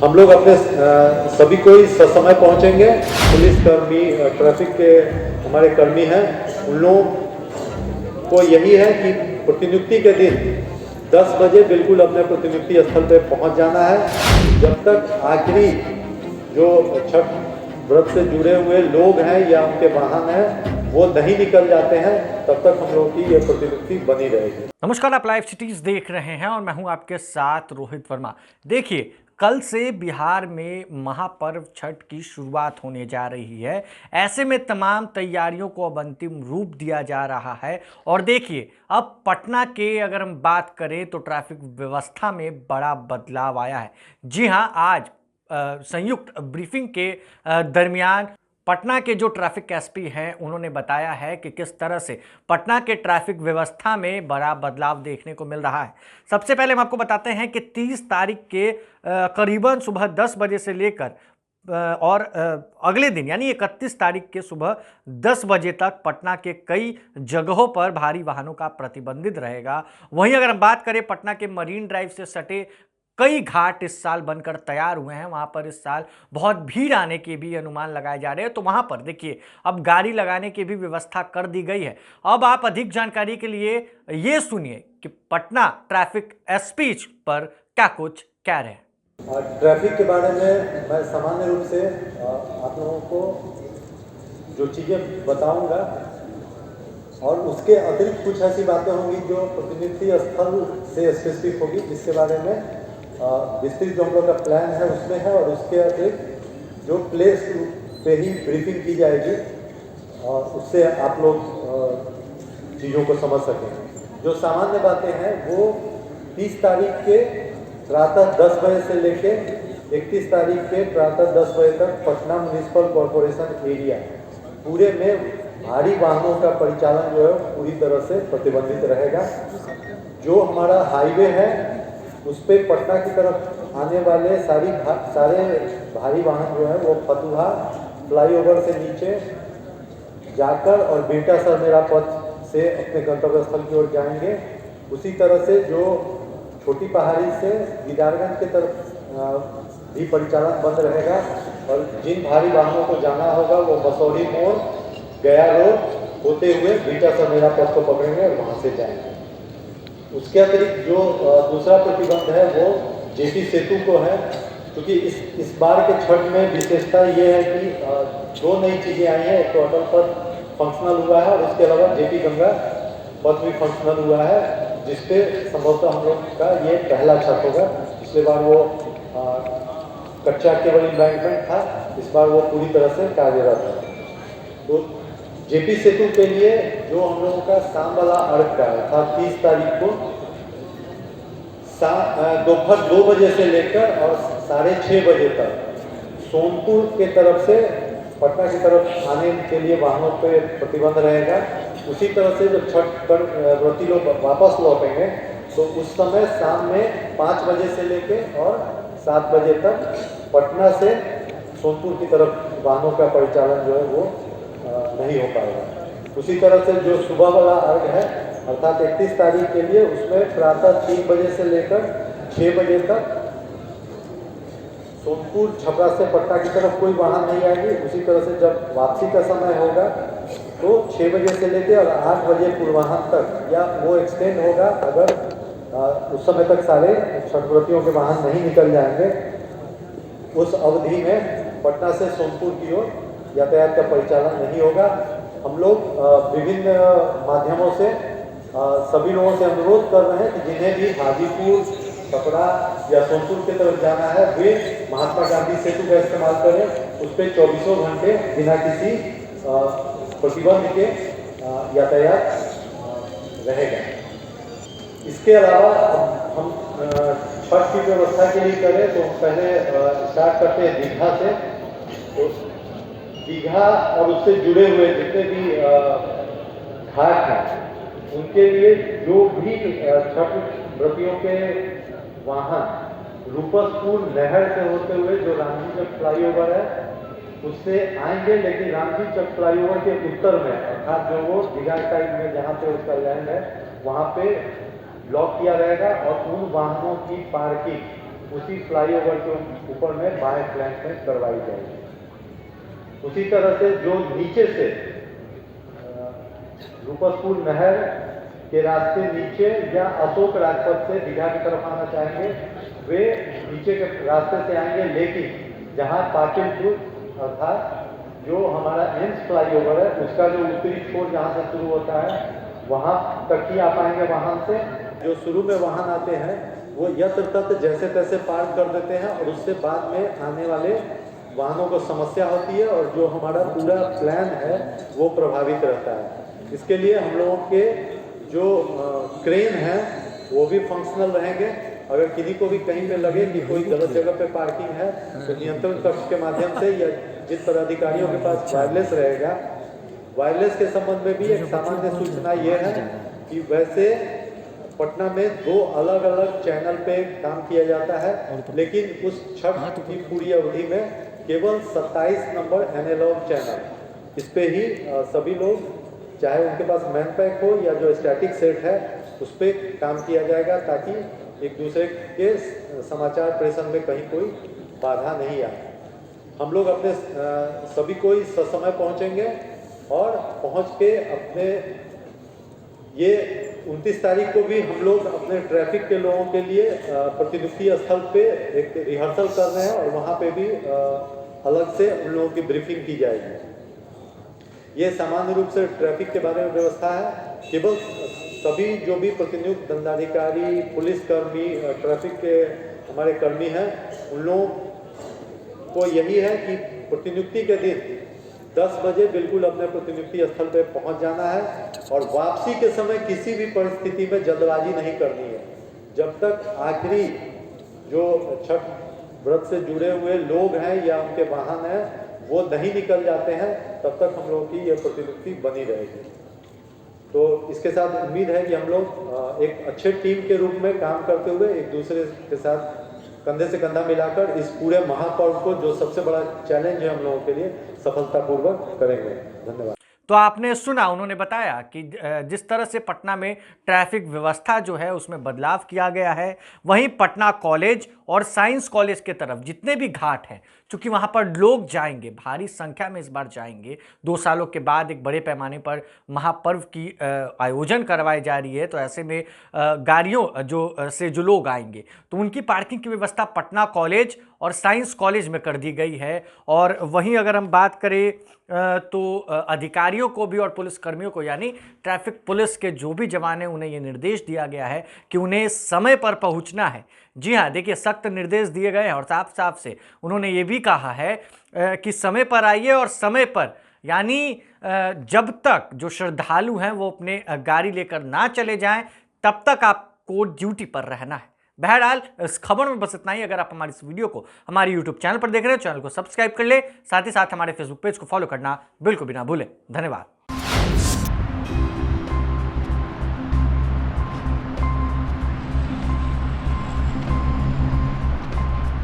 हम लोग अपने सभी कोई समय पहुंचेंगे। पुलिस कर्मी, ट्रैफिक के हमारे कर्मी हैं, उन लोगों को यही है कि प्रतिनियुक्ति के दिन 10 बजे बिल्कुल अपने प्रतिनियुक्ति स्थल पे पहुंच जाना है। जब तक आखिरी जो छठ व्रत से जुड़े हुए लोग हैं या उनके वाहन हैं वो नहीं निकल जाते हैं, तब तक हम लोगों की ये प्रतिनियुक्ति बनी रहेगी। नमस्कार, आप लाइव सिटीज देख रहे हैं और मैं हूं आपके साथ रोहित वर्मा। देखिए, कल से बिहार में महापर्व छठ की शुरुआत होने जा रही है। ऐसे में तमाम तैयारियों को अब अंतिम रूप दिया जा रहा है। और देखिए, अब पटना के अगर हम बात करें तो ट्रैफिक व्यवस्था में बड़ा बदलाव आया है। जी हां, आज संयुक्त ब्रीफिंग के दरमियान पटना के जो ट्रैफिक एसपी हैं उन्होंने बताया है कि किस तरह से पटना के ट्रैफिक व्यवस्था में बड़ा बदलाव देखने को मिल रहा है। सबसे पहले हम आपको बताते हैं कि 30 तारीख के करीबन सुबह 10 बजे से लेकर और अगले दिन यानी 31 तारीख के सुबह 10 बजे तक पटना के कई जगहों पर भारी वाहनों का प्रतिबंधित रहेगा। वहीं अगर हम बात करें पटना के मरीन ड्राइव से सटे कई घाट इस साल बनकर तैयार हुए हैं, वहां पर इस साल बहुत भीड़ आने के भी अनुमान लगाए जा रहे हैं। तो वहां पर देखिए, अब गाड़ी लगाने की भी व्यवस्था कर दी गई है। अब आप अधिक जानकारी के लिए ये सुनिए कि पटना ट्रैफिक एसपी पर क्या कुछ कह रहे हैं। ट्रैफिक के बारे में मैं सामान्य रूप से आप लोगों को जो चीज़ें बताऊंगा और उसके अतिरिक्त कुछ ऐसी बातें होंगी जो प्रतिनियुक्ति स्थल से स्पेसिफिक होगी, जिसके बारे में विस्तृत जो हम लोग का प्लान है उसमें है, और उसके अतिरिक्त जो प्लेस पे ही ब्रीफिंग की जाएगी और उससे आप लोग चीज़ों को समझ सकेंगे। जो सामान्य बातें हैं वो 30 तारीख के प्रातः 10 बजे से लेके 31 तारीख के प्रातः 10 बजे तक पटना म्युनिसिपल कॉरपोरेशन एरिया पूरे में भारी वाहनों का परिचालन जो है पूरी तरह से प्रतिबंधित रहेगा। जो हमारा हाईवे है उस पर पटना की तरफ आने वाले सारे भारी वाहन जो है वो फतुहा फ्लाईओवर से नीचे जाकर और बेटा सरमेरा पथ से अपने गंतव्य स्थल की ओर जाएंगे। उसी तरह से जो छोटी पहाड़ी से दीदारगंज की तरफ भी परिचालन बंद रहेगा, और जिन भारी वाहनों को जाना होगा वो मसौरी मोड़, गया रोड होते हुए बेटा सरमेरा पथ को पकड़ेंगे और वहाँ से जाएंगे। उसके अतिरिक्त जो दूसरा प्रतिबंध है वो जेपी सेतु को है, क्योंकि इस बार के छठ में विशेषता ये है कि 2 नई चीज़ें आई हैं। एक तो अटल पथ फंक्शनल हुआ है और उसके अलावा जेपी गंगा पथ भी फंक्शनल हुआ है, जिसपे संभवतः हम लोग का ये पहला छठ होगा। पिछले बार वो कच्चा केवल एम्बैंकमेंट था, इस बार वो पूरी तरह से कार्यरत है। तो जेपी सेतु के लिए जो हम लोगों का शाम वाला अर्घ का था 30 तारीख को दोपहर 2 बजे से लेकर और 6:30 बजे तक सोनपुर के तरफ से पटना की तरफ आने के लिए वाहनों पे प्रतिबंध रहेगा। उसी तरह से जब छठ पर व्रती लोग वापस लौटेंगे तो उस समय शाम में 5 बजे से लेके और 7 बजे तक पटना से सोनपुर की तरफ वाहनों का परिचालन जो है वो नहीं हो पाएगा। उसी तरह से जो सुबह वाला अर्घ है अर्थात 31 तारीख के लिए, उसमें प्रातः 3 बजे से लेकर 6 बजे तक सोनपुर छपरा से पटना की तरफ कोई वाहन नहीं आएगी। उसी तरह से जब वापसी का समय होगा तो 6 बजे से लेकर और 8 बजे पूर्वाह्न तक, या वो एक्सटेंड होगा अगर उस समय तक सारे छठव्रतियों के वाहन नहीं निकल जाएंगे। उस अवधि में पटना से सोनपुर की ओर यातायात का परिचालन नहीं होगा। हम लोग विभिन्न माध्यमों से सभी लोगों से अनुरोध कर रहे हैं कि जिन्हें भी हाजीपुर, छपरा या सोनपुर की तरफ जाना है वे महात्मा गांधी सेतु का इस्तेमाल करें। उस पर 24 घंटे बिना किसी प्रतिबंध के यातायात रहेगा। इसके अलावा हम छठ की व्यवस्था के लिए करें तो पहले स्टार्ट करते हैं दीघा से। तो दीघा और उससे जुड़े हुए जितने भी घाट हैं उनके लिए जो भी छठ व्रतियों के वाहन रूपसपुर नहर से होते हुए जो रामजी चक फ्लाईओवर है उससे आएंगे, लेकिन रामजी चक फ्लाईओवर के उत्तर में अर्थात जो वो दीघा साइड में जहाँ पे उसका लैंड है वहाँ पे ब्लॉक किया रहेगा और उन वाहनों की पार्किंग उसी फ्लाईओवर के ऊपर में बाएं फ्लैंक में करवाई जाएगी। उसी तरह से जो नीचे से रूपसपुर नहर के रास्ते नीचे या अशोक राजपथ से दीघा की तरफ आना चाहेंगे वे नीचे के रास्ते से आएंगे, लेकिन जहां पाटिलपुर अर्थात जो हमारा एम्स फ्लाईओवर है उसका जो उत्तरी छोर जहां से शुरू होता है वहां तक ही आ पाएंगे वाहन से। जो शुरू में वाहन आते हैं वो यत्र तत्र जैसे तैसे पार्क कर देते हैं और उससे बाद में आने वाले वाहनों को समस्या होती है और जो हमारा पूरा प्लान है वो प्रभावित रहता है। इसके लिए हम लोगों के जो क्रेन है वो भी फंक्शनल रहेंगे। अगर किसी को भी कहीं पे लगे कि कोई गलत जगह पे पार्किंग है तो नियंत्रण कक्ष के माध्यम से या जिस पदाधिकारियों के पास वायरलेस रहेगा, वायरलेस के संबंध में भी एक सामान्य सूचना ये है कि वैसे पटना में 2 अलग अलग चैनल पे काम किया जाता है, लेकिन उस छठ की पूरी अवधि में केवल 27 नंबर एनालॉग चैनल इस पे ही सभी लोग, चाहे उनके पास मैन पैक हो या जो स्टैटिक सेट है उस पर काम किया जाएगा, ताकि एक दूसरे के समाचार प्रेषण में कहीं कोई बाधा नहीं आए। हम लोग अपने सभी कोई ससमय पहुंचेंगे और पहुंच के अपने ये 29 तारीख को भी हम लोग अपने ट्रैफिक के लोगों के लिए प्रतिनियुक्ति स्थल पे एक रिहर्सल कर रहे हैं और वहाँ पे भी अलग से उन लोगों की ब्रीफिंग की जाएगी। ये सामान्य रूप से ट्रैफिक के बारे में व्यवस्था है। केवल सभी जो भी प्रतिनियुक्त दंडाधिकारी, पुलिसकर्मी, ट्रैफिक के हमारे कर्मी हैं, उन लोगों को यही है कि प्रतिनियुक्ति के दिन 10 बजे बिल्कुल अपने प्रतिनियुक्ति स्थल पे पहुंच जाना है और वापसी के समय किसी भी परिस्थिति में जल्दबाजी नहीं करनी है। जब तक आखिरी जो छठ व्रत से जुड़े हुए लोग हैं या उनके वाहन हैं वो नहीं निकल जाते हैं, तब तक हम लोगों की यह प्रतिनियुक्ति बनी रहेगी। तो इसके साथ उम्मीद है कि हम लोग एक अच्छे टीम के रूप में काम करते हुए एक दूसरे के साथ कंधे से कंधा मिलाकर इस पूरे महापर्व को, जो सबसे बड़ा चैलेंज है हम लोगों के लिए, सफलतापूर्वक करेंगे। धन्यवाद। तो आपने सुना, उन्होंने बताया कि जिस तरह से पटना में ट्रैफिक व्यवस्था जो है उसमें बदलाव किया गया है, वहीं पटना कॉलेज और साइंस कॉलेज के तरफ जितने भी घाट हैं, चूंकि वहां पर लोग जाएंगे, भारी संख्या में इस बार जाएंगे, 2 सालों के बाद एक बड़े पैमाने पर महापर्व की आयोजन करवाई जा रही है, तो ऐसे में गाड़ियों जो लोग आएंगे तो उनकी पार्किंग की व्यवस्था पटना कॉलेज और साइंस कॉलेज में कर दी गई है। और वहीं अगर हम बात करें तो अधिकारियों को भी और पुलिसकर्मियों को, यानी ट्रैफिक पुलिस के जो भी जवान हैं, उन्हें ये निर्देश दिया गया है कि उन्हें समय पर पहुंचना है। जी हाँ, देखिए, सख्त निर्देश दिए गए हैं और साफ साफ से उन्होंने ये भी कहा है कि समय पर आइए और समय पर, यानी जब तक जो श्रद्धालु हैं वो अपने गाड़ी लेकर ना चले जाएं तब तक आपको ड्यूटी पर रहना है। बहरहाल इस खबर में बस इतना ही। अगर आप हमारी इस वीडियो को हमारे यूट्यूब चैनल पर देख रहे हैं, चैनल को सब्सक्राइब कर ले, साथ ही साथ हमारे फेसबुक पेज को फॉलो करना बिल्कुल भी ना भूलें। धन्यवाद।